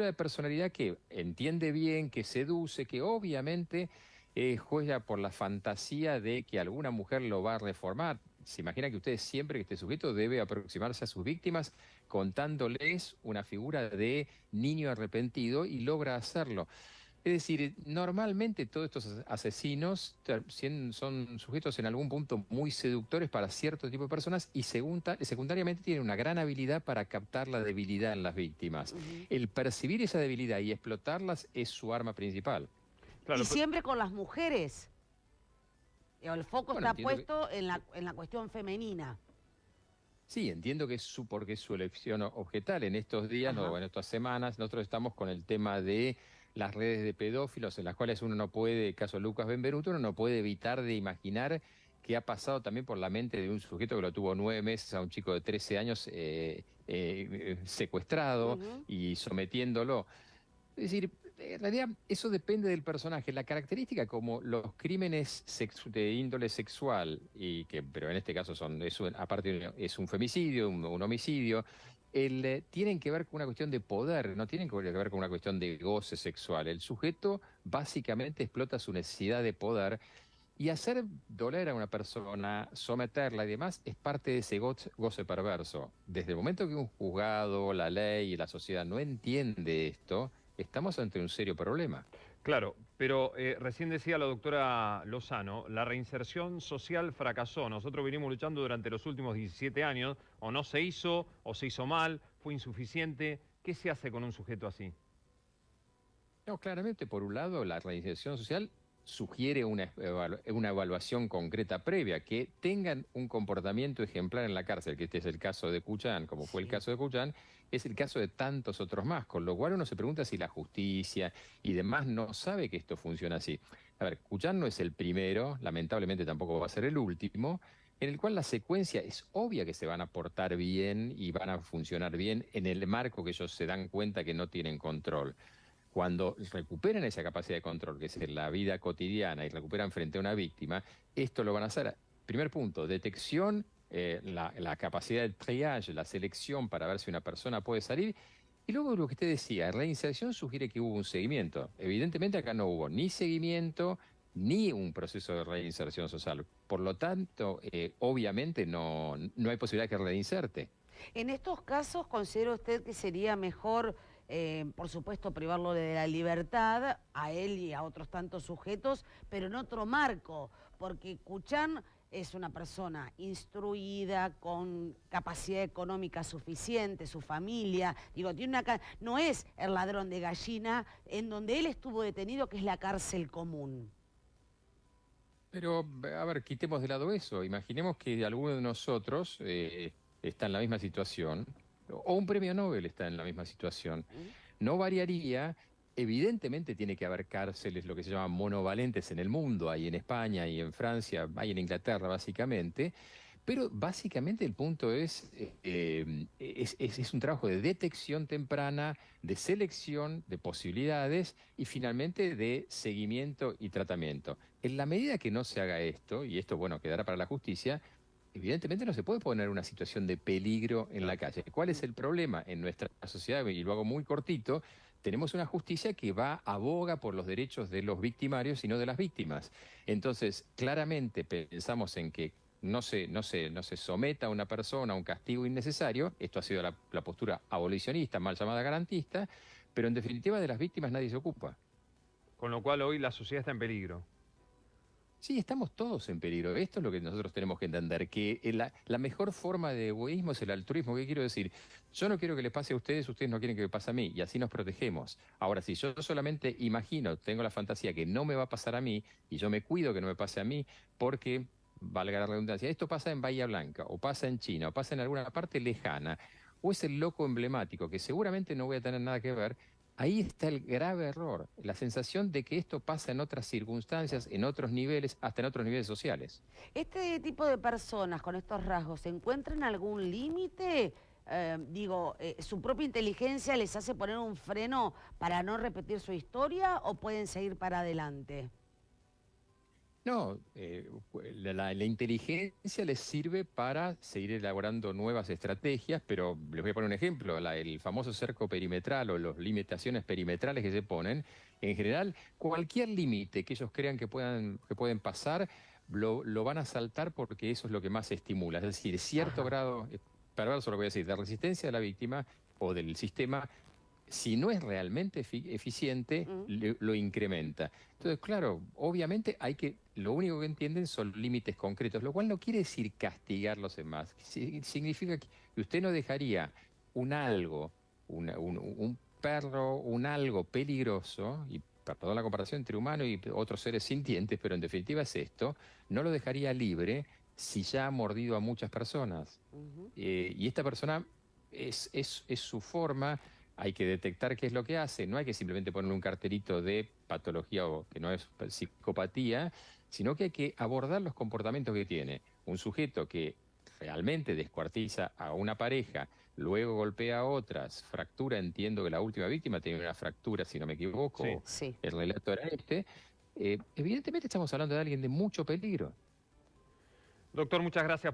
de personalidad que entiende bien, que seduce, que obviamente juega por la fantasía de que alguna mujer lo va a reformar. Se imagina que usted siempre que este sujeto debe aproximarse a sus víctimas contándoles una figura de niño arrepentido y logra hacerlo. Es decir, normalmente todos estos asesinos son sujetos en algún punto muy seductores para cierto tipo de personas y secundariamente tienen una gran habilidad para captar la debilidad en las víctimas. Ujú. El percibir esa debilidad y explotarlas es su arma principal. Y Claro, siempre con las mujeres. El foco Bueno, está entiendo que puesto en la cuestión femenina. sí, entiendo que porque es su elección objetal. En estos días, no, Ajá. en estas semanas, nosotros estamos con el tema de las redes de pedófilos, en las cuales uno no puede, caso Lucas Benvenuto, uno no puede evitar de imaginar qué ha pasado también por la mente de un sujeto que lo tuvo 9 meses a un chico de 13 años secuestrado Ujú. y sometiéndolo. Es decir, en realidad eso depende del personaje. La característica como los crímenes de índole sexual, pero en este caso aparte es un femicidio, un homicidio, tienen que ver con una cuestión de poder, no tienen que ver con una cuestión de goce sexual. El sujeto básicamente explota su necesidad de poder y hacer doler a una persona, someterla y demás, es parte de ese goce perverso. Desde el momento que un juzgado, la ley y la sociedad no entiende esto, estamos ante un serio problema. claro, pero recién decía la doctora Lozano, la reinserción social fracasó. Nosotros vinimos luchando durante los últimos 17 años, o no se hizo, o se hizo mal, fue insuficiente. ¿Qué se hace con un sujeto así? No, claramente, por un lado, la reinserción social sugiere una evaluación concreta previa, que tengan un comportamiento ejemplar en la cárcel, que este es el caso de Cuchán, como fue el Sí. caso de Cuchán, es el caso de tantos otros más, con lo cual uno se pregunta si la justicia y demás no sabe que esto funciona así. A ver, Cuchán no es el primero, lamentablemente tampoco va a ser el último, en el cual la secuencia es obvia que se van a portar bien y van a funcionar bien en el marco que ellos se dan cuenta que no tienen control. Cuando recuperan esa capacidad de control, que es la vida cotidiana, y recuperan frente a una víctima, esto lo van a hacer. Primer punto, detección, la capacidad de triage, la selección para ver si una persona puede salir. Y luego lo que usted decía, reinserción sugiere que hubo un seguimiento. Evidentemente acá no hubo ni seguimiento ni un proceso de reinserción social. Por lo tanto, obviamente no hay posibilidad que reinserte. En estos casos, ¿considera usted que sería mejor, por supuesto, privarlo de la libertad a él y a otros tantos sujetos, pero en otro marco? Porque Kuchan es una persona instruida, con capacidad económica suficiente, su familia, digo, no es el ladrón de gallina en donde él estuvo detenido, que es la cárcel común. Pero, a ver, quitemos de lado eso. Imaginemos que alguno de nosotros está en la misma situación, o un premio Nobel está en la misma situación. ¿Mm? No variaría. Evidentemente tiene que haber cárceles, lo que se llaman monovalentes en el mundo, hay en España, hay en Francia, hay en Inglaterra, básicamente. Pero básicamente el punto es un trabajo de detección temprana, de selección de posibilidades y finalmente de seguimiento y tratamiento. En la medida que no se haga esto, y esto, bueno, quedará para la justicia, evidentemente no se puede poner una situación de peligro en la calle. ¿Cuál es el problema en nuestra sociedad? Y lo hago muy cortito. Tenemos una justicia que aboga por los derechos de los victimarios y no de las víctimas. Entonces, claramente pensamos en que no se someta a una persona a un castigo innecesario. Esto ha sido la postura abolicionista, mal llamada garantista, pero en definitiva de las víctimas nadie se ocupa. Con lo cual hoy la sociedad está en peligro. Sí, estamos todos en peligro. Esto es lo que nosotros tenemos que entender, que la mejor forma de egoísmo es el altruismo. ¿Qué quiero decir? Yo no quiero que les pase a ustedes no quieren que me pase a mí, y así nos protegemos. Ahora, si yo solamente imagino, tengo la fantasía que no me va a pasar a mí, y yo me cuido que no me pase a mí, porque, valga la redundancia, esto pasa en Bahía Blanca, o pasa en China, o pasa en alguna parte lejana, o es el loco emblemático, que seguramente no voy a tener nada que ver. Ahí está el grave error, la sensación de que esto pasa en otras circunstancias, en otros niveles, hasta en otros niveles sociales. ¿Este tipo de personas con estos rasgos se encuentran algún límite? ¿Su propia inteligencia les hace poner un freno para no repetir su historia o pueden seguir para adelante? No, la inteligencia les sirve para seguir elaborando nuevas estrategias, pero les voy a poner un ejemplo, el famoso cerco perimetral o las limitaciones perimetrales que se ponen, en general, cualquier límite que ellos crean que pueden pasar, lo van a saltar porque eso es lo que más estimula. Es decir, cierto Ajá. grado, perverso lo voy a decir, de resistencia de la víctima o del sistema si no es realmente eficiente, Mm. lo incrementa. Entonces, claro, obviamente lo único que entienden son límites concretos, lo cual no quiere decir castigar los demás. Significa que usted no dejaría un algo, un perro, un algo peligroso, y perdón la comparación entre humano y otros seres sintientes, pero en definitiva es esto, no lo dejaría libre si ya ha mordido a muchas personas. Ujú. Y esta persona es su forma, hay que detectar qué es lo que hace, no hay que simplemente ponerle un cartelito de patología o que no es psicopatía, sino que hay que abordar los comportamientos que tiene. Un sujeto que realmente descuartiza a una pareja, luego golpea a otras, fractura, entiendo que la última víctima tiene una fractura, si no me Sí. equivoco, Sí. el relato era este, evidentemente estamos hablando de alguien de mucho peligro. Doctor, muchas gracias por